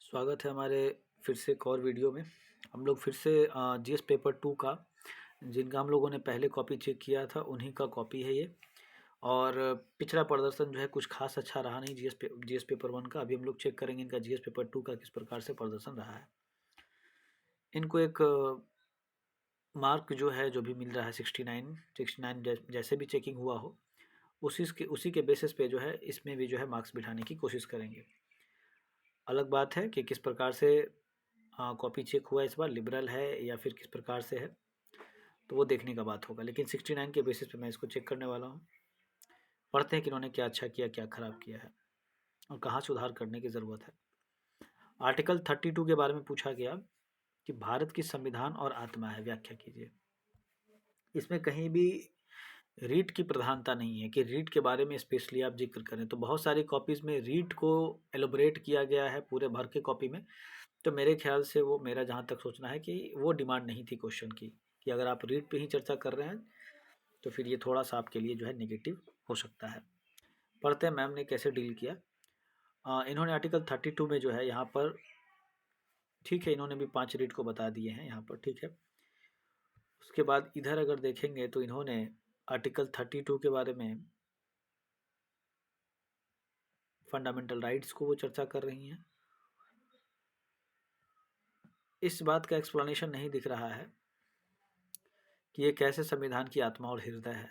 स्वागत है हमारे फिर से एक और वीडियो में। हम लोग फिर से जीएस पेपर 2 का जिनका हम लोगों ने पहले कॉपी चेक किया था उन्हीं का कॉपी है ये। और पिछला प्रदर्शन जो है कुछ खास अच्छा रहा नहीं जीएस पेपर 1 का। अभी हम लोग चेक करेंगे इनका जीएस पेपर 2 का किस प्रकार से प्रदर्शन रहा है। इनको एक मार्क जो है जो भी मिल रहा है 69 जैसे भी चेकिंग हुआ हो उसी के बेसिस पे जो है इसमें भी जो है मार्क्स बिठाने की कोशिश करेंगे। अलग बात है कि किस प्रकार से कॉपी चेक हुआ इस बार, लिबरल है या फिर किस प्रकार से है, तो वो देखने का बात होगा। लेकिन 69 के बेसिस पे मैं इसको चेक करने वाला हूँ। पढ़ते हैं कि इन्होंने क्या अच्छा किया, क्या खराब किया है और कहाँ सुधार करने की ज़रूरत है। आर्टिकल 32 के बारे में पूछा गया कि भारत की संविधान और आत्मा है, व्याख्या कीजिए। इसमें कहीं भी रीट की प्रधानता नहीं है कि रीट के बारे में स्पेशली आप जिक्र करें। तो बहुत सारी कॉपीज़ में रीट को एलोबरेट किया गया है पूरे भर के कॉपी में। तो मेरे ख्याल से वो, मेरा जहाँ तक सोचना है कि वो डिमांड नहीं थी क्वेश्चन की, कि अगर आप रीट पे ही चर्चा कर रहे हैं तो फिर ये थोड़ा सा आपके लिए जो है नेगेटिव हो सकता है। पढ़ते हैं मैम ने कैसे डील किया। इन्होंने आर्टिकल 32 में जो है यहाँ पर, ठीक है, इन्होंने भी 5 रीट को बता दिए हैं यहाँ पर, ठीक है। उसके बाद इधर अगर देखेंगे तो इन्होंने आर्टिकल 32 के बारे में फंडामेंटल राइट्स को वो चर्चा कर रही हैं। इस बात का एक्सप्लेनेशन नहीं दिख रहा है कि ये कैसे संविधान की आत्मा और हृदय है।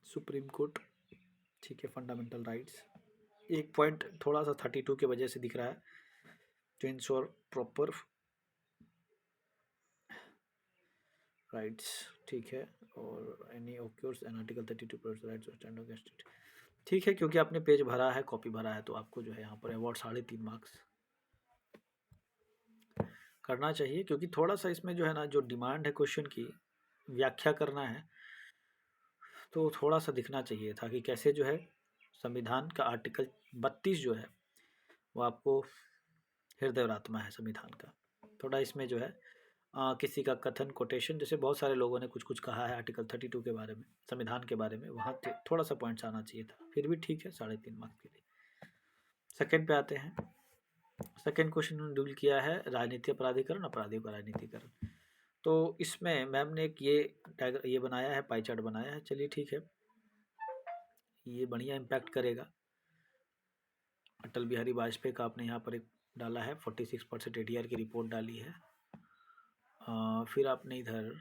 सुप्रीम कोर्ट, ठीक है, फंडामेंटल राइट्स, एक पॉइंट थोड़ा सा 32 की वजह से दिख रहा है, टू इंश्योर प्रॉपर राइट्स, ठीक है। और एनी ओक्योर्स एन आर्टिकल 32 राइट्स और स्टैंड अगेंस्ट इट, ठीक है। क्योंकि आपने पेज भरा है, कॉपी भरा है, तो आपको जो है यहाँ पर अवार्ड 3.5 मार्क्स करना चाहिए। क्योंकि थोड़ा सा इसमें जो है ना, जो डिमांड है क्वेश्चन की, व्याख्या करना है, तो थोड़ा सा दिखना चाहिए था कि कैसे जो है संविधान का आर्टिकल 32 जो है वो आपको हृदय और आत्मा है संविधान का। थोड़ा इसमें जो है किसी का कथन, कोटेशन, जैसे बहुत सारे लोगों ने कुछ कुछ कहा है आर्टिकल 32 के बारे में, संविधान के बारे में, वहाँ थोड़ा सा पॉइंट्स आना चाहिए था। फिर भी ठीक है, 3.5 मार्क्स के लिए। सेकंड पे आते हैं। सेकंड क्वेश्चन उन्होंने डील किया है राजनीति अपराधीकरण, अपराधियों का राजनीतिकरण। तो इसमें मैम ने एक ये बनाया है, पाई चार्ट बनाया है। चलिए ठीक है, ये बढ़िया इम्पैक्ट करेगा। अटल बिहारी वाजपेयी का आपने यहाँ पर एक डाला है, 46% एडीआर की रिपोर्ट डाली है। फिर आपने इधर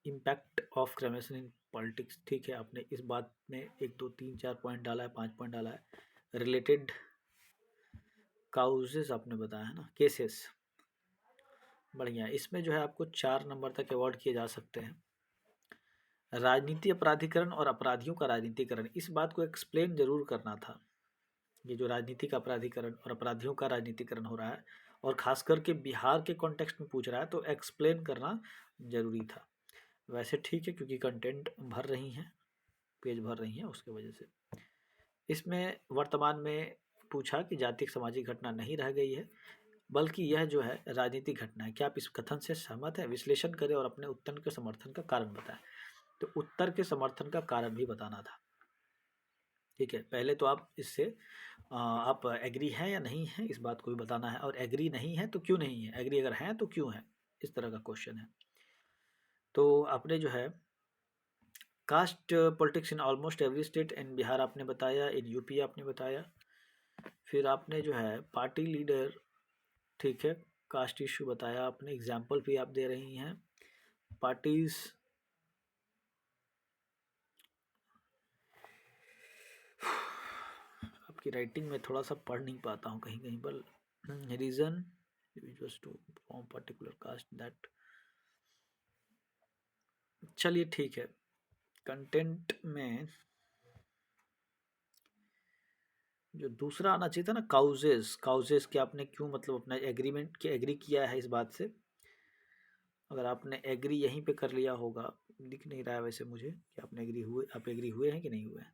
impact of criminal in politics, ठीक है, आपने इस बात में 1 2 3 4 पॉइंट डाला है, 5 पॉइंट डाला है। रिलेटेड काउजेस आपने बताया है ना, केसेस, बढ़िया। इसमें जो है आपको 4 नंबर तक अवॉर्ड किए जा सकते हैं। राजनीति अपराधीकरण और अपराधियों का राजनीतिकरण, इस बात को एक्सप्लेन जरूर करना था। ये जो राजनीतिक अपराधीकरण और अपराधियों का राजनीतिकरण हो रहा है, और खास करके बिहार के कॉन्टेक्स्ट में पूछ रहा है, तो एक्सप्लेन करना जरूरी था। वैसे ठीक है, क्योंकि कंटेंट भर रही हैं, पेज भर रही हैं, उसके वजह से इसमें वर्तमान में पूछा कि जातीय सामाजिक घटना नहीं रह गई है, बल्कि यह जो है राजनीतिक घटना है। क्या आप इस कथन से सहमत हैं? विश्लेषण करें और अपने उत्तर के समर्थन का कारण बताएं। तो उत्तर के समर्थन का कारण भी बताना था, ठीक है। पहले तो आप इससे आप एग्री हैं या नहीं हैं, इस बात को भी बताना है। और एग्री नहीं है तो क्यों नहीं है, एग्री अगर हैं तो क्यों है, इस तरह का क्वेश्चन है। तो आपने जो है caste politics in almost every state, in Bihar आपने बताया, इन यूपी आपने बताया। फिर आपने जो है पार्टी लीडर, ठीक है, कास्ट इशू बताया आपने, एग्जाम्पल भी आप दे रही हैं। पार्टीज, आपकी राइटिंग में थोड़ा सा पढ़ नहीं पाता हूँ कहीं कहीं पर। Reason to form particular caste that, चलिए ठीक है। कंटेंट में जो दूसरा आना चाहिए था ना, काउजेस के आपने क्यों, मतलब अपना एग्रीमेंट के एग्री किया है इस बात से। अगर आपने एग्री यहीं पे कर लिया होगा, दिख नहीं रहा है वैसे मुझे कि आपने एग्री हुए, आप एग्री हुए हैं कि नहीं हुए हैं,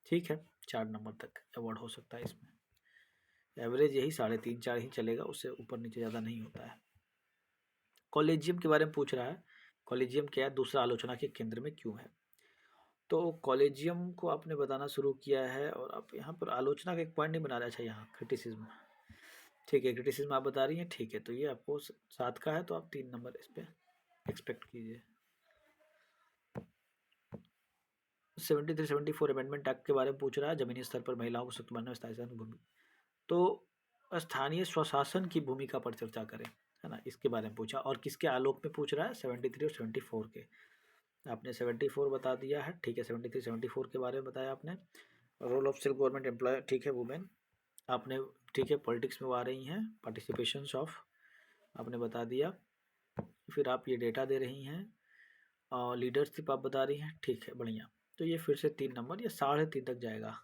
ठीक है। 4 नंबर तक अवार्ड हो सकता है इसमें। एवरेज यही 3.5 4 ही चलेगा, उससे ऊपर नीचे ज़्यादा नहीं होता है। कॉलेजियम के बारे में पूछ रहा है। कॉलेजियम क्या है, दूसरा आलोचना के केंद्र में क्यों है। तो कॉलेजियम को आपने बताना शुरू किया है और आप यहाँ पर आलोचना का एक पॉइंट नहीं बना रहे। अच्छा, यहाँ क्रिटिसिज्म, ठीक है, क्रिटिसिज्म आप बता रही हैं, ठीक है, तो ये आपको 7 का है, तो आप 3 नंबर इस पर एक्सपेक्ट कीजिए। 73-74 अमेंडमेंट एक्ट के बारे में पूछ रहा है, जमीनी स्तर पर महिलाओं को सशक्त बनाने में स्थायी शासन भूमि, तो स्थानीय स्वशासन की भूमिका पर चर्चा करें, है ना, इसके बारे में पूछा। और किसके आलोक में पूछ रहा है? 73 और 74 के। आपने 74 बता दिया है, ठीक है, 73-74 के बारे में बताया आपने। Role of self government employ, ठीक है, वुमेन आपने, ठीक है, पॉलिटिक्स में वो आ रही हैं, पार्टिसिपेशन ऑफ आपने बता दिया। फिर आप ये डेटा दे रही हैं और लीडरशिप आप बता रही हैं, ठीक है, बढ़िया। तो ये फिर से 3 नंबर, ये 3.5 तक जाएगा,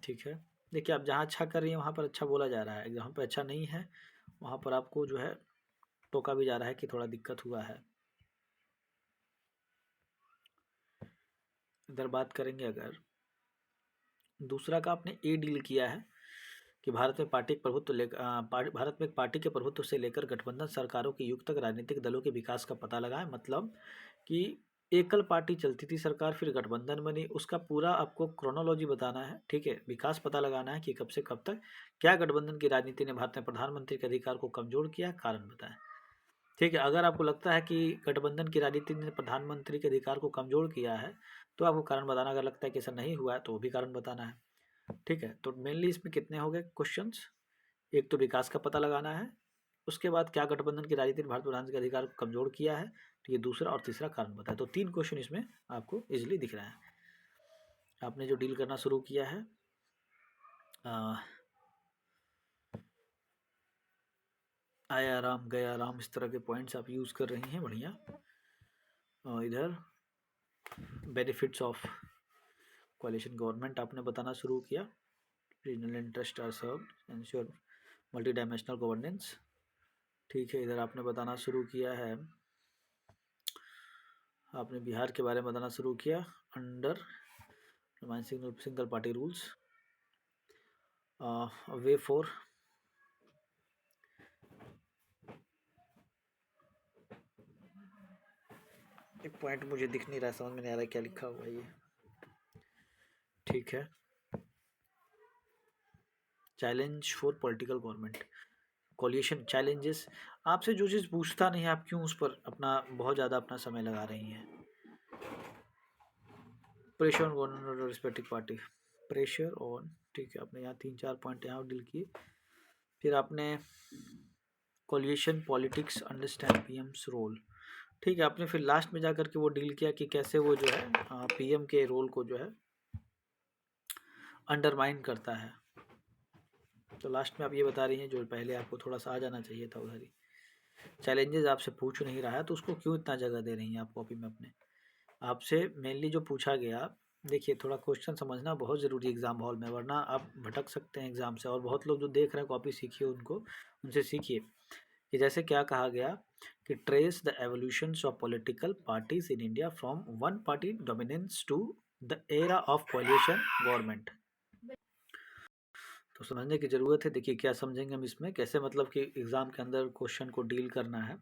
ठीक है। देखिए, आप जहाँ अच्छा कर रही हैं वहाँ पर अच्छा बोला जा रहा है, जहाँ पर अच्छा नहीं है वहाँ पर आपको जो है टोका भी जा रहा है कि थोड़ा दिक्कत हुआ है। इधर बात करेंगे, अगर दूसरा का आपने ए डील किया है कि भारत में पार्टी के प्रभुत्व भारत में पार्टी के प्रभुत्व से लेकर गठबंधन सरकारों के युग तक राजनीतिक दलों के विकास का पता लगाएं। मतलब कि एकल पार्टी चलती थी सरकार, फिर गठबंधन बनी, उसका पूरा आपको क्रोनोलॉजी बताना है, ठीक है, विकास पता लगाना है कि कब से कब तक क्या गठबंधन की राजनीति ने भारत में प्रधानमंत्री के अधिकार को कमजोर किया, कारण बताएं, ठीक है। अगर आपको लगता है कि गठबंधन की राजनीति ने प्रधानमंत्री के अधिकार को कमजोर किया है तो आपको कारण बताना, अगर लगता है कि ऐसा नहीं हुआ है तो वो भी कारण बताना है, ठीक है। तो मेनली इसमें कितने हो गए क्वेश्चंस? एक तो विकास का पता लगाना है, उसके बाद क्या गठबंधन की राजनीति ने भारत प्रधानमंत्री के अधिकार को कमजोर किया है, तो ये दूसरा, और तीसरा कारण बताया। तो 3 क्वेश्चन इसमें आपको इजिली दिख रहे हैं। आपने जो डील करना शुरू किया है, आया राम गया राम, इस तरह के पॉइंट्स आप यूज़ कर रही हैं, बढ़िया। इधर बेनिफिट्स ऑफ कोalition गवर्नमेंट आपने बताना शुरू किया, regional interest are served, ensure multi dimensional governance, ठीक है। इधर आपने बताना शुरू किया है, आपने बिहार के बारे में बताना शुरू किया, under single party rules, way for एक पॉइंट मुझे दिख नहीं रहा, समझ में नहीं आ रहा क्या लिखा हुआ है ये, ठीक है। Challenge for political government coalition challenges, आपसे जो चीज़ पूछता नहीं है आप क्यों उस पर अपना बहुत ज़्यादा अपना समय लगा रही हैं? Pressure on government respective party, pressure on, ठीक है, आपने यहाँ 3-4 पॉइंट यहाँ डील किए। फिर आपने coalition politics understand PM's role, ठीक है, आपने फिर लास्ट में जाकर के वो डील किया कि कैसे वो जो है पीएम के रोल को जो है अंडरमाइन करता है। तो लास्ट में आप ये बता रही हैं जो पहले आपको थोड़ा सा आ जाना चाहिए था उधर ही। चैलेंजेस आपसे पूछ नहीं रहा है तो उसको क्यों इतना जगह दे रही हैं आप कॉपी में अपने? आपसे मेनली जो पूछा गया, देखिए थोड़ा क्वेश्चन समझना बहुत ज़रूरी है एग्ज़ाम हॉल में, वरना आप भटक सकते हैं एग्ज़ाम से। और बहुत लोग जो देख रहे हैं कॉपी सीखिए, उनसे सीखिए कि जैसे क्या कहा गया कि trace the evolutions of political parties in India from one party dominance to the era of coalition government. तो समझने की ज़रूरत है। देखिए क्या समझेंगे हम इसमें, कैसे मतलब कि एग्ज़ाम के अंदर क्वेश्चन को डील करना है।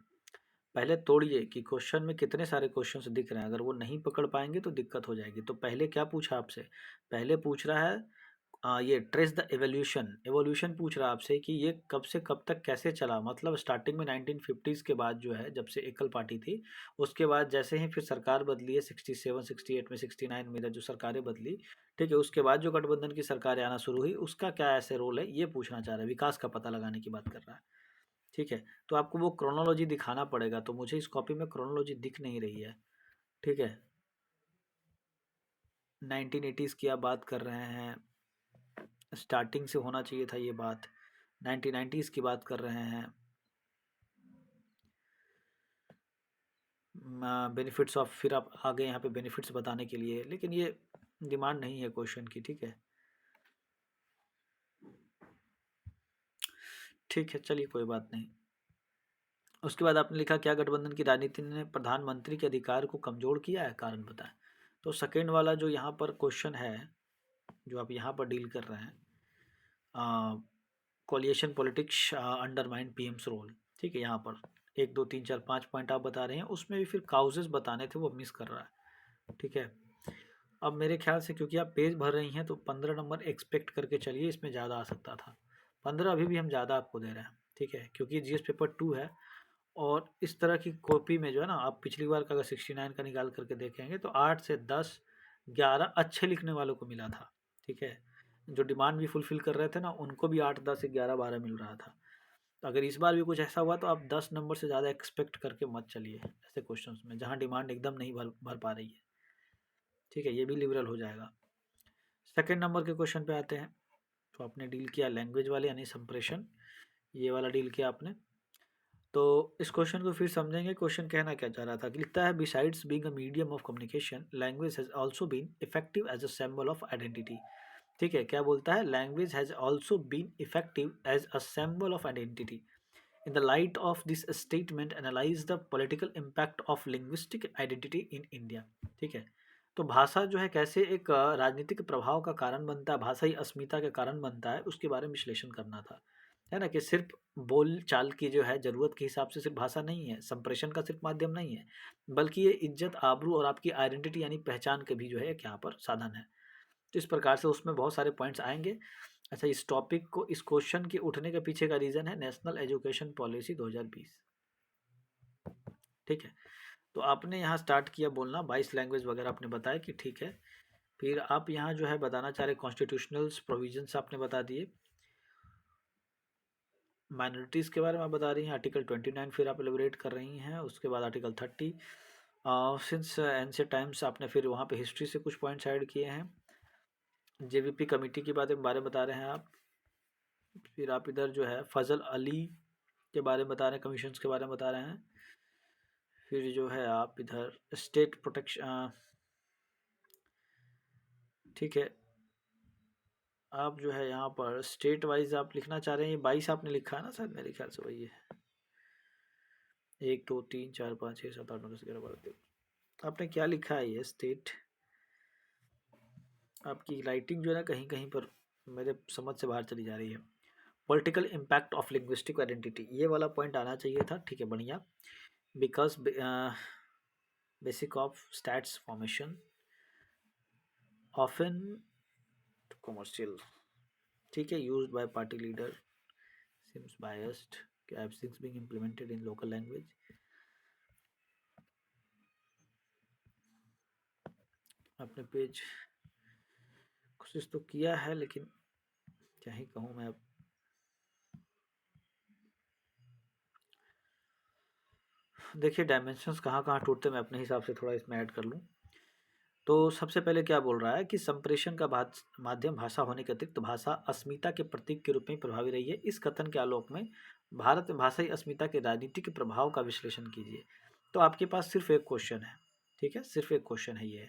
पहले तोड़िए कि क्वेश्चन में कितने सारे क्वेश्चंस दिख रहे हैं, अगर वो नहीं पकड़ पाएंगे तो दिक्कत हो जाएगी। तो पहले क्या पूछा आपसे? पहले पूछ रहा है ये ट्रेस द एवोल्यूशन पूछ रहा है आपसे कि ये कब से कब तक कैसे चला। मतलब स्टार्टिंग में 1950s के बाद जो है, जब से एकल पार्टी थी, उसके बाद जैसे ही फिर सरकार बदली है 67, 68 में, 69 में इधर जो सरकारें बदली, ठीक है, उसके बाद जो गठबंधन की सरकारें आना शुरू हुई, उसका क्या ऐसे रोल है, ये पूछना चाह रहा है, विकास का पता लगाने की बात कर रहा है, ठीक है। तो आपको वो क्रोनोलॉजी दिखाना पड़ेगा, तो मुझे इस कॉपी में क्रोनोलॉजी दिख नहीं रही है, ठीक है। 1980s की आप बात कर रहे हैं, स्टार्टिंग से होना चाहिए था ये बात। 1990s की बात कर रहे हैं, बेनिफिट्स ऑफ, फिर आप आ गए यहाँ पे बेनिफिट्स बताने के लिए, लेकिन ये डिमांड नहीं है क्वेश्चन की, ठीक है। ठीक है, चलिए कोई बात नहीं। उसके बाद आपने लिखा क्या गठबंधन की राजनीति ने प्रधानमंत्री के अधिकार को कमजोर किया है, कारण बताएं। तो सेकेंड वाला जो यहाँ पर क्वेश्चन है, जो आप यहाँ पर डील कर रहे हैं, coalition politics undermine PM's role, ठीक है। यहाँ पर 1 2 3 4 5 पॉइंट आप बता रहे हैं, उसमें भी फिर काउजेस बताने थे, वो मिस कर रहा है, ठीक है। अब मेरे ख्याल से क्योंकि आप पेज भर रही हैं तो 15 नंबर एक्सपेक्ट करके चलिए, इसमें ज़्यादा आ सकता था। 15 अभी भी हम ज़्यादा आपको दे रहे हैं, ठीक है, क्योंकि जीएस पेपर 2 है। और इस तरह की कॉपी में जो है ना, आप पिछली बार का अगर 69 का निकाल करके देखेंगे तो 8 से 10, 11 अच्छे लिखने वालों को मिला था, ठीक है। जो डिमांड भी फुलफिल कर रहे थे ना, उनको भी 8, 10, 11, 12 मिल रहा था। तो अगर इस बार भी कुछ ऐसा हुआ तो आप 10 नंबर से ज़्यादा एक्सपेक्ट करके मत चलिए ऐसे क्वेश्चंस में जहाँ डिमांड एकदम नहीं भर पा रही है, ठीक है। ये भी लिबरल हो जाएगा। सेकेंड नंबर के क्वेश्चन पे आते हैं। तो आपने डील किया लैंग्वेज वाले यानी संप्रेषण, ये वाला डील किया आपने। तो इस क्वेश्चन को फिर समझेंगे। क्वेश्चन कहना क्या चाह रहा था कि लिखता है besides being a medium of communication language has also been effective as a symbol of identity. ठीक है, क्या बोलता है, language has also been effective as a symbol of identity. In the light of this statement, analyze the political impact of linguistic identity in India। ठीक है, तो भाषा जो है कैसे एक राजनीतिक प्रभाव का कारण बनता है, भाषाई अस्मिता के कारण बनता है, उसके बारे में विश्लेषण करना था, है ना। कि सिर्फ बोल चाल की जो है ज़रूरत के हिसाब से सिर्फ भाषा नहीं है, संप्रेषण का सिर्फ माध्यम नहीं है, बल्कि ये इज्जत, आबरू और आपकी आइडेंटिटी यानी पहचान के भी जो है एक यहाँ पर साधन है। तो इस प्रकार से उसमें बहुत सारे पॉइंट्स आएंगे। अच्छा, इस टॉपिक को, इस क्वेश्चन के उठने के पीछे का रीज़न है नेशनल एजुकेशन पॉलिसी 2020। ठीक है, तो आपने यहाँ स्टार्ट किया बोलना 22 लैंग्वेज वगैरह आपने बताया कि ठीक है। फिर आप यहाँ जो है बताना चाह रहे कॉन्स्टिट्यूशनल प्रोविजंस आपने बता दिए, माइनॉरिटीज़ के बारे में आप बता रही हैं, आर्टिकल 29 फिर आप एलिबरेट कर रही हैं, उसके बाद आर्टिकल 30 सिंस एंशिएंट टाइम्स आपने फिर वहाँ पे हिस्ट्री से कुछ पॉइंट्स ऐड किए हैं, जेवीपी कमेटी के बारे में बता रहे हैं आप। फिर आप इधर जो है फजल अली के बारे में बता रहे हैं, कमीशंस के बारे में बता रहे हैं। फिर जो है आप इधर स्टेट प्रोटेक्शन, ठीक है, आप जो है यहाँ पर स्टेट वाइज आप लिखना चाह रहे हैं। 22 आपने लिखा है ना सर, मेरे ख्याल से वही है। 1 2 3 4 5 6 7 8 9 10 11 12। आपने क्या लिखा है ये स्टेट, आपकी राइटिंग जो है ना कहीं कहीं पर मेरे समझ से बाहर चली जा रही है। Political impact of linguistic identity, ये वाला पॉइंट आना चाहिए था, ठीक है, बढ़िया। Because basic of stats formation often commercial, ठीक है, used by party leader seems biased, have since being implemented in local language। आपने पेज कोशिश तो किया है, लेकिन क्या ही कहूँ मैं। अब देखिए डायमेंशंस कहाँ कहाँ टूटते, मैं अपने हिसाब से थोड़ा इसमें ऐड कर लूँ। तो सबसे पहले क्या बोल रहा है कि संप्रेषण का माध्यम भाषा होने के अतिरिक्त भाषा अस्मिता के प्रतीक के रूप में प्रभावी रही है। इस कथन के आलोक में भारत में भाषाई अस्मिता के राजनीतिक प्रभाव का विश्लेषण कीजिए। तो आपके पास सिर्फ एक क्वेश्चन है, ठीक है, सिर्फ एक क्वेश्चन है ये।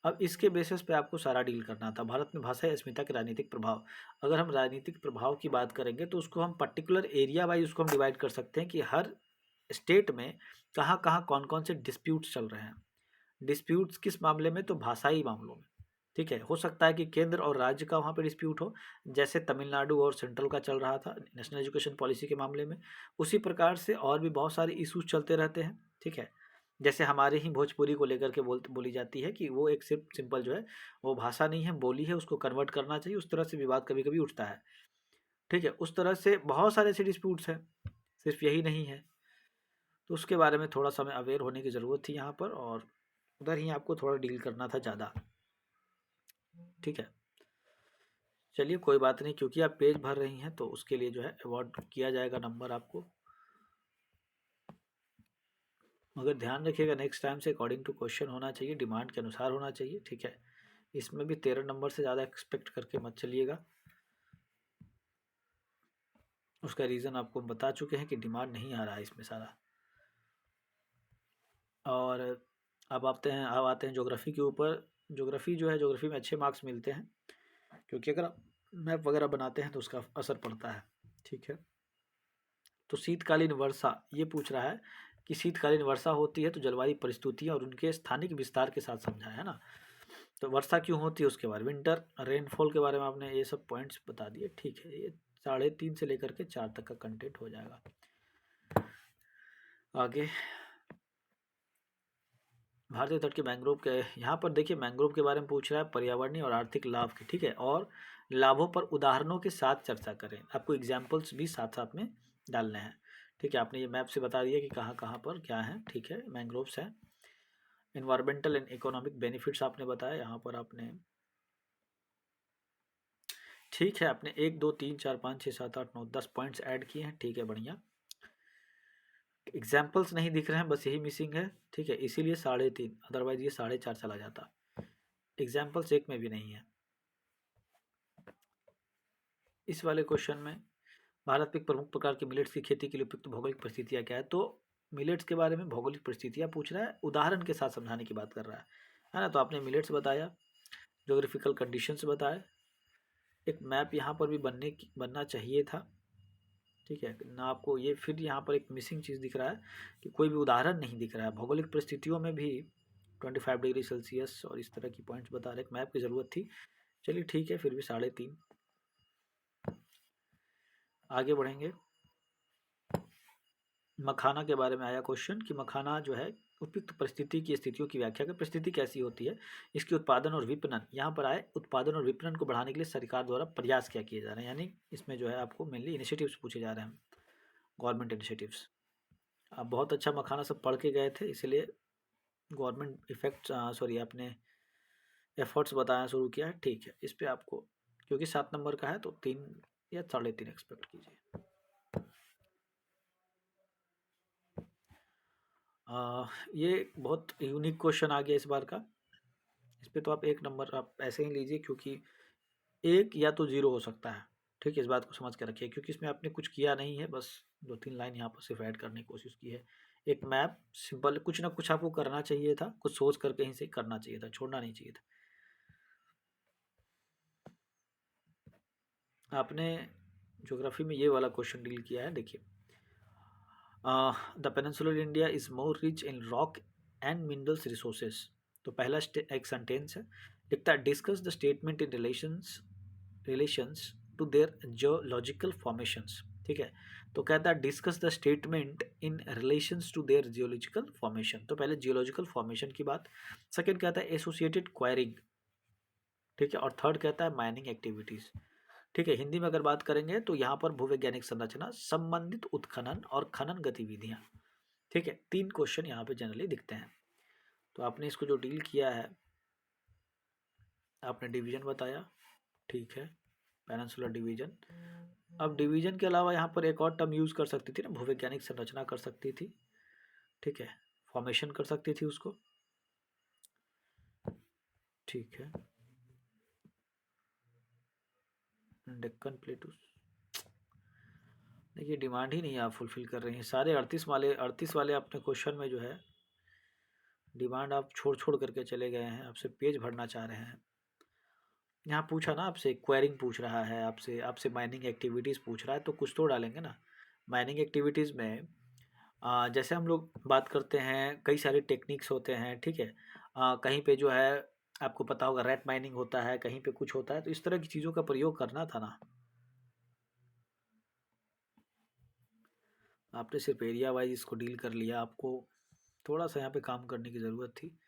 अब इसके बेसिस पे आपको सारा डील करना था। भारत में भाषाई अस्मिता के राजनीतिक प्रभाव, अगर हम राजनीतिक प्रभाव की बात करेंगे तो उसको हम पर्टिकुलर एरिया वाइज उसको हम डिवाइड कर सकते हैं कि हर स्टेट में कहाँ कहाँ कौन कौन से डिस्प्यूट्स चल रहे हैं। डिस्प्यूट्स किस मामले में, तो भाषाई मामलों में, ठीक है। हो सकता है कि केंद्र और राज्य का वहाँ पे डिस्प्यूट हो, जैसे तमिलनाडु और सेंट्रल का चल रहा था नेशनल एजुकेशन पॉलिसी के मामले में। उसी प्रकार से और भी बहुत सारे इशूज चलते रहते हैं, ठीक है। जैसे हमारे ही भोजपुरी को लेकर के बोली जाती है कि वो एक सिर्फ सिंपल जो है वो भाषा नहीं है, बोली है, उसको कन्वर्ट करना चाहिए, उस तरह से विवाद कभी कभी उठता है, ठीक है। उस तरह से बहुत सारे ऐसे डिस्प्यूट्स हैं, सिर्फ यही नहीं है। तो उसके बारे में थोड़ा सा हमें अवेयर होने की ज़रूरत थी यहाँ पर, और उधर ही आपको थोड़ा डील करना था ज़्यादा, ठीक है। चलिए कोई बात नहीं, क्योंकि आप पेज भर रही हैं तो उसके लिए जो है अवार्ड किया जाएगा नंबर आपको। मगर ध्यान रखिएगा नेक्स्ट टाइम से अकॉर्डिंग टू क्वेश्चन होना चाहिए, डिमांड के अनुसार होना चाहिए, ठीक है। इसमें भी 13 नंबर से ज़्यादा एक्सपेक्ट करके मत चलिएगा। उसका रीज़न आपको बता चुके हैं कि डिमांड नहीं आ रहा है इसमें सारा। और अब आते हैं ज्योग्राफी के ऊपर। ज्योग्राफी जो है, ज्योग्राफी में अच्छे मार्क्स मिलते हैं, क्योंकि अगर आप मैप वगैरह बनाते हैं तो उसका असर पड़ता है, ठीक है। तो शीतकालीन वर्षा ये पूछ रहा है कि शीतकालीन वर्षा होती है तो जलवायु परिस्थितियाँ और उनके स्थानिक विस्तार के साथ समझा है ना। तो वर्षा क्यों होती है उसके बारे में, विंटर रेनफॉल के बारे में आपने ये सब पॉइंट्स बता दिए, ठीक है। ये 3.5 से लेकर के 4 तक का कंटेंट हो जाएगा। आगे भारतीय तट के मैंग्रोव के, यहाँ पर देखिए मैंग्रोव के बारे में पूछ रहा है, पर्यावरणीय और आर्थिक लाभ के, ठीक है, और लाभों पर उदाहरणों के साथ चर्चा करें। आपको एग्जाम्पल्स भी साथ साथ में डालने हैं, ठीक है। आपने ये मैप से बता दिया कि कहाँ कहाँ पर क्या है, ठीक है, मैंग्रोव्स है। इन्वायरमेंटल एंड इकोनॉमिक बेनिफिट्स आपने बताया, यहाँ पर आपने, ठीक है, आपने 1 2 3 4 5 6 7 8 9 10 पॉइंट्स ऐड किए हैं, ठीक है, बढ़िया। एग्जाम्पल्स नहीं दिख रहे हैं, बस यही मिसिंग है, ठीक है, इसीलिए 3.5, अदरवाइज ये 4.5 चला जाता। एग्जाम्पल्स एक में भी नहीं है। इस वाले क्वेश्चन में भारत में प्रमुख प्रकार के मिलेट्स की खेती के लिए उपयुक्त भौगोलिक परिस्थितियाँ क्या है, तो मिलेट्स के बारे में भौगोलिक परिस्थितियाँ पूछ रहा है, उदाहरण के साथ समझाने की बात कर रहा है ना। तो आपने मिलेट्स बताया, जोग्राफिकल कंडीशंस बताए, एक मैप यहाँ पर भी बनना चाहिए था, ठीक है ना। आपको ये फिर यहाँ पर एक मिसिंग चीज़ दिख रहा है कि कोई भी उदाहरण नहीं दिख रहा है। भौगोलिक परिस्थितियों में भी 25 डिग्री सेल्सियस और इस तरह की पॉइंट्स बता रहे, एक मैप की ज़रूरत थी। चलिए ठीक है, फिर भी 3.5। आगे बढ़ेंगे। मखाना के बारे में आया क्वेश्चन कि मखाना जो है उपयुक्त परिस्थिति की स्थितियों की व्याख्या कर, परिस्थिति कैसी होती है, इसके उत्पादन और विपणन, यहाँ पर आए उत्पादन और विपणन को बढ़ाने के लिए सरकार द्वारा प्रयास क्या किए जा रहे हैं, यानी इसमें जो है आपको मेनली इनिशिएटिव्स पूछे जा रहे हैं, गवर्नमेंट इनिशिएटिव्स। आप बहुत अच्छा मखाना सब पढ़ के गए थे, इसलिए गवर्नमेंट इफेक्ट सॉरी आपने एफर्ट्स बताना शुरू किया है, ठीक है। इस पर आपको क्योंकि 7 नंबर का है तो 3 या 3.5 एक्सपेक्ट कीजिए। ये बहुत यूनिक क्वेश्चन आ गया इस बार का। इस पे तो आप 1 नंबर आप ऐसे ही लीजिए, क्योंकि 1 या तो 0 हो सकता है, ठीक है। इस बात को समझ के रखिए, क्योंकि इसमें आपने कुछ किया नहीं है, बस 2-3 लाइन यहाँ पर सिर्फ ऐड करने की कोशिश की है। एक मैप सिंपल, कुछ ना कुछ आपको करना चाहिए था, कुछ सोच कर कहीं से करना चाहिए था, छोड़ना नहीं चाहिए था। आपने ज्योग्राफी में ये वाला क्वेश्चन डील किया है, देखिए। The peninsular India is more rich in rock and minerals resources. तो पहला एक सेंटेंस है, लिखता है discuss the statement in relations to their geological formations, ठीक है। तो कहता है discuss the statement in relations to their geological formation, तो पहले जियोलॉजिकल फॉर्मेशन की बात। सेकंड कहता है एसोसिएटेड क्वायरिंग, ठीक है, और थर्ड कहता है माइनिंग एक्टिविटीज, ठीक है। हिंदी में अगर बात करेंगे तो यहाँ पर भूवैज्ञानिक संरचना, संबंधित उत्खनन और खनन गतिविधियाँ, ठीक है। 3 क्वेश्चन यहाँ पे जनरली दिखते हैं। तो आपने इसको जो डील किया है, आपने डिवीजन बताया, ठीक है, पेनिनसुलर डिवीजन। अब डिवीजन के अलावा यहाँ पर एक और टर्म यूज़ कर सकती थी ना, भूवैज्ञानिक संरचना कर सकती थी, ठीक है, फॉर्मेशन कर सकती थी उसको, ठीक है। डेक्कन प्लेटूस, देखिए डिमांड ही नहीं आप फुलफिल कर रही हैं। सारे 38 वाले अपने क्वेश्चन में जो है डिमांड आप छोड़ छोड़ करके चले गए हैं, आपसे पेज भरना चाह रहे हैं। यहाँ पूछा ना आपसे, क्वेरिंग पूछ रहा है आपसे, आपसे माइनिंग एक्टिविटीज़ पूछ रहा है, तो कुछ तो डालेंगे ना। माइनिंग एक्टिविटीज़ में जैसे हम लोग बात करते हैं, कई सारे टेक्निक्स होते हैं, ठीक है। कहीं पे जो है आपको पता होगा रेट माइनिंग होता है, कहीं पे कुछ होता है, तो इस तरह की चीज़ों का प्रयोग करना था ना। आपने सिर्फ एरिया वाइज इसको डील कर लिया, आपको थोड़ा सा यहाँ पे काम करने की ज़रूरत थी।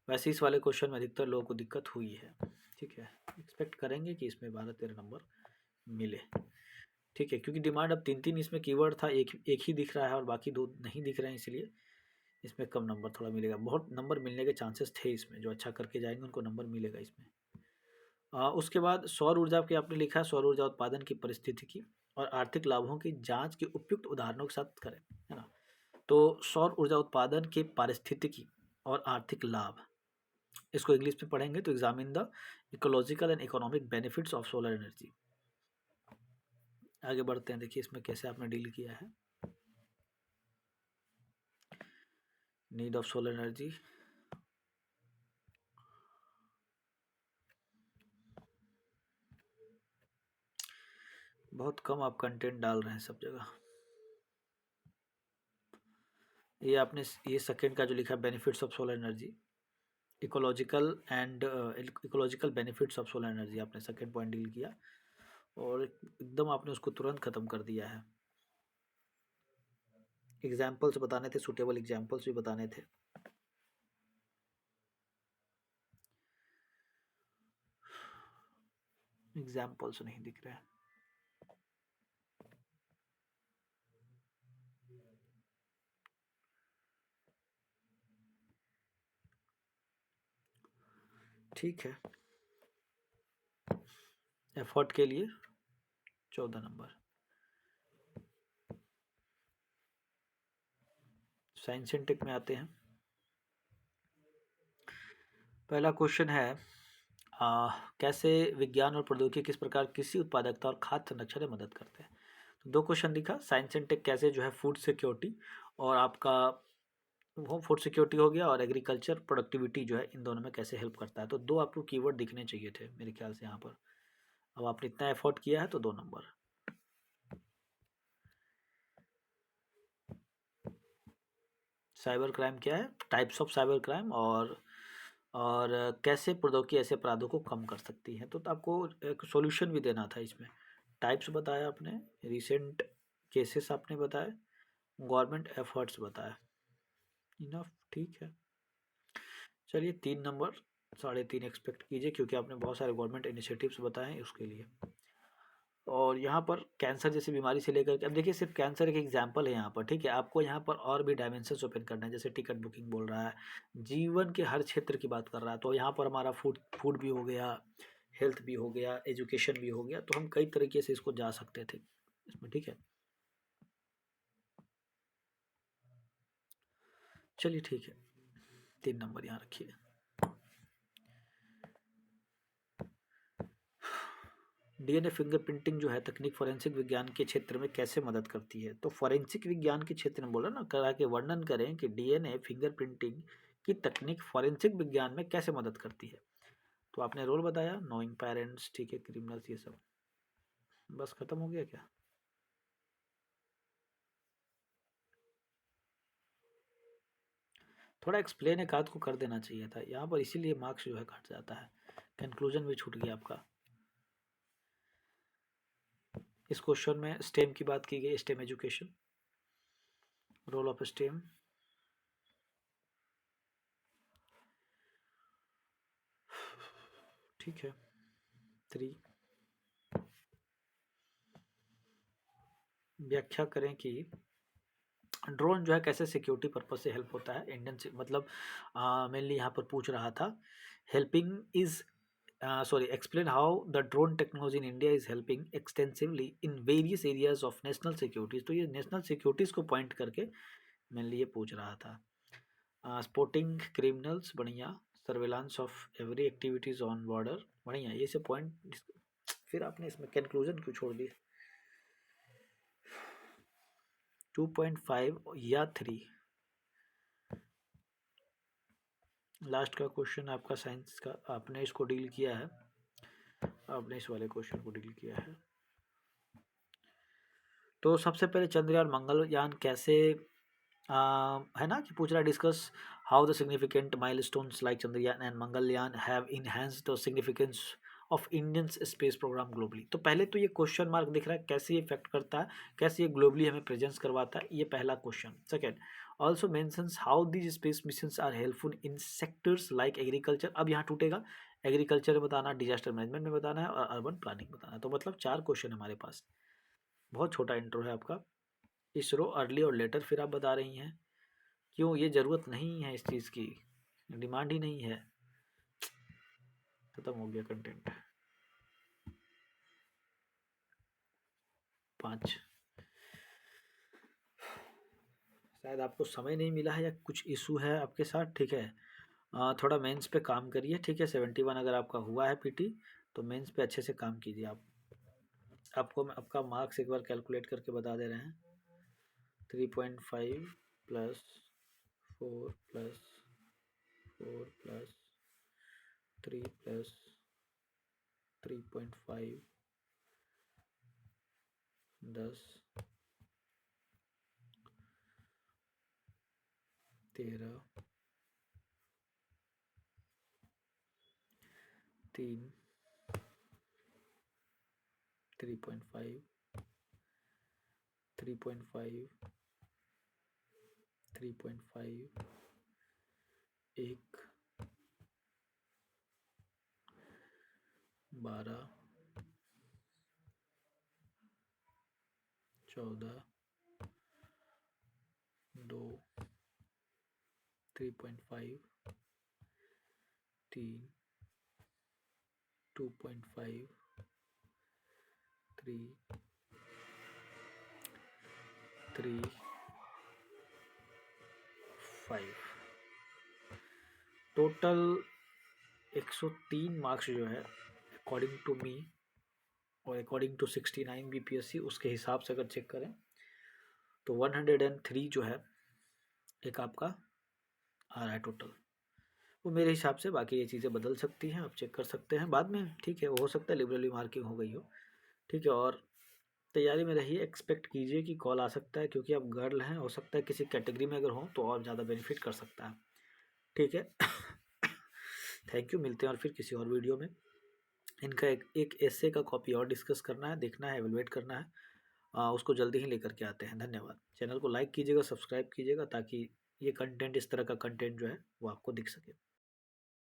वैसे इस वाले क्वेश्चन में अधिकतर लोगों को दिक्कत हुई है, ठीक है। एक्सपेक्ट करेंगे कि इसमें 12-13 नंबर मिले, ठीक है, क्योंकि डिमांड अब 3-3 इसमें कीवर्ड था, एक ही दिख रहा है और बाकी 2 नहीं दिख रहे हैं, इसलिए इसमें कम नंबर थोड़ा मिलेगा। बहुत नंबर मिलने के चांसेस थे इसमें, जो अच्छा करके जाएंगे उनको नंबर मिलेगा इसमें। उसके बाद सौर ऊर्जा के आपने लिखा है, सौर ऊर्जा उत्पादन की परिस्थिति की और आर्थिक लाभों की जांच के उपयुक्त उदाहरणों के साथ करें, है ना। तो सौर ऊर्जा उत्पादन के पारिस्थितिकी और आर्थिक लाभ, इसको इंग्लिश में पढ़ेंगे तो examine the ecological and economic benefits of solar energy. आगे बढ़ते हैं, देखिए इसमें कैसे आपने डील किया है। नीड ऑफ सोलर एनर्जी, बहुत कम आप कंटेंट डाल रहे हैं सब जगह। ये आपने ये सेकंड का जो लिखा है benefits of solar energy, ecological benefits of solar energy, आपने सेकंड पॉइंट डील किया और एकदम आपने उसको तुरंत ख़त्म कर दिया है। एग्जाम्पल्स बताने थे, सुटेबल एग्जाम्पल्स भी बताने थे। एग्जाम्पल्स नहीं दिख रहे हैं। ठीक है, एफर्ट के लिए 14 नंबर। साइंस एंड टेक में आते हैं। पहला क्वेश्चन है कैसे विज्ञान और प्रौद्योगिकी किस प्रकार कृषि उत्पादकता और खाद्य संरक्षण में मदद करते हैं। तो दो क्वेश्चन दिखा, साइंस एंड टेक कैसे जो है फूड सिक्योरिटी और आपका वो फूड सिक्योरिटी हो गया, और एग्रीकल्चर प्रोडक्टिविटी जो है इन दोनों में कैसे हेल्प करता है। तो दो आपको कीवर्ड दिखने चाहिए थे मेरे ख्याल से यहाँ पर। अब आपने इतना एफर्ट किया है तो 2 नंबर। साइबर क्राइम क्या है, टाइप्स ऑफ साइबर क्राइम, और कैसे प्रौद्योगिकी ऐसे अपराधों को कम कर सकती है। तो आपको एक सॉल्यूशन भी देना था इसमें। टाइप्स बताया आपने, रिसेंट केसेस आपने बताए, गवर्नमेंट एफर्ट्स बताया। इनफ, ठीक है। चलिए 3 नंबर, 3.5 एक्सपेक्ट कीजिए क्योंकि आपने बहुत सारे गवर्नमेंट इनिशिएटिव्स बताए हैं उसके लिए। और यहाँ पर कैंसर जैसी बीमारी से लेकर के, अब देखिए सिर्फ कैंसर एक एग्जाम्पल है यहाँ पर, ठीक है। आपको यहाँ पर और भी डायमेंशंस ओपन करना है, जैसे टिकट बुकिंग बोल रहा है, जीवन के हर क्षेत्र की बात कर रहा है। तो यहाँ पर हमारा फूड फूड भी हो गया, हेल्थ भी हो गया, एजुकेशन भी हो गया। तो हम कई तरीके से इसको जा सकते थे इसमें, ठीक है। चलिए ठीक है, 3 नंबर यहाँ रखिए। डीएनए फिंगरप्रिंटिंग जो है तकनीक फोरेंसिक विज्ञान के क्षेत्र में कैसे मदद करती है। तो फोरेंसिक विज्ञान के क्षेत्र में बोला ना, करा के वर्णन करें कि डीएनए फिंगरप्रिंटिंग की तकनीक फोरेंसिक विज्ञान में कैसे मदद करती है। तो आपने रोल बताया, नोइंग पेरेंट्स, ठीक है, क्रिमिनल्स, ये सब। बस खत्म हो गया क्या। थोड़ा एक्सप्लेन एक आध को कर देना चाहिए था यहाँ पर, इसीलिए मार्क्स जो है घट जाता है। कंक्लूजन भी छूट गया आपका। इस क्वेश्चन में स्टेम की बात की गई, STEM education, role of STEM. ठीक है, 3। व्याख्या करें कि ड्रोन जो है कैसे सिक्योरिटी पर्पज से हेल्प होता है इंडियन से, मतलब मेनली यहाँ पर पूछ रहा था helping is sorry explain how the drone technology in India is helping extensively in various areas of national securities. तो ये नेशनल सिक्योरिटीज को पॉइंट करके मेनली ये पूछ रहा था। स्पोर्टिंग क्रिमिनल्स, बढ़िया। Surveillance of every activities on border, बढ़िया। ये सब पॉइंट। फिर आपने इसमें कंक्लूजन क्यों छोड़ दिए। 2.5 या 3। लास्ट का क्वेश्चन आपका साइंस का, आपने इसको डील किया है, आपने इस वाले क्वेश्चन को डील किया है। तो सबसे पहले चंद्रयान मंगलयान कैसे है ना कि पूछ रहा है, discuss how the significant milestones like Chandrayaan and Mangalyaan have enhanced the significance of Indian space programme globally. तो पहले तो ये क्वेश्चन मार्क दिख रहा है, कैसे ये इफेक्ट करता है, कैसे ये ग्लोबली हमें प्रेजेंस करवाता है, ये पहला question. Second, also mentions how these space missions are helpful in sectors like agriculture. अब यहाँ टूटेगा, एग्रीकल्चर में बताना, डिजास्टर मैनेजमेंट में बताना है, और अर्बन प्लानिंग बताना है। तो मतलब 4 क्वेश्चन हमारे पास। बहुत छोटा इंट्रो है आपका। इसरो अर्ली और लेटर फिर आप बता रही हैं, क्यों, ये ज़रूरत नहीं है इस चीज़ की, डिमांड ही नहीं है। खत्म हो गया कंटेंट। 5। शायद आपको समय नहीं मिला है या कुछ इशू है आपके साथ, ठीक है। थोड़ा मेंस पे काम करिए, ठीक है। 71 अगर आपका हुआ है पीटी, तो मेंस पे अच्छे से काम कीजिए आप। आपको आपका मार्क्स एक बार कैलकुलेट करके बता दे रहे हैं। 3.5 plus 4 plus 4 plus 3 plus 3.5 10 13 3 3.5 3.5 3.5 1 12 14, 2, 3.5, 3, 2.5, 3, 3, 5। Total 103 marks जो है अकॉर्डिंग टू मी और अकॉर्डिंग टू 69 BPSC उसके हिसाब से अगर चेक करें तो 103 जो है एक आपका आ रहा है टोटल। वो मेरे हिसाब से, बाकी ये चीज़ें बदल सकती हैं, आप चेक कर सकते हैं बाद में, ठीक है। हो सकता है लिबरली मार्किंग हो गई हो, ठीक है। और तैयारी में रहिए, एक्सपेक्ट कीजिए कि कॉल आ सकता है, क्योंकि आप गर्ल हैं, हो सकता है किसी कैटेगरी में अगर हो तो और ज़्यादा बेनिफिट कर सकता है, ठीक है। थैंक यू, मिलते हैं और फिर किसी और वीडियो में। इनका एक एसे का कॉपी और डिस्कस करना है, देखना है, एवेलुएट करना है, उसको जल्दी ही लेकर के आते हैं। धन्यवाद। चैनल को लाइक कीजिएगा, सब्सक्राइब कीजिएगा, ताकि ये कंटेंट, इस तरह का कंटेंट जो है वो आपको दिख सके।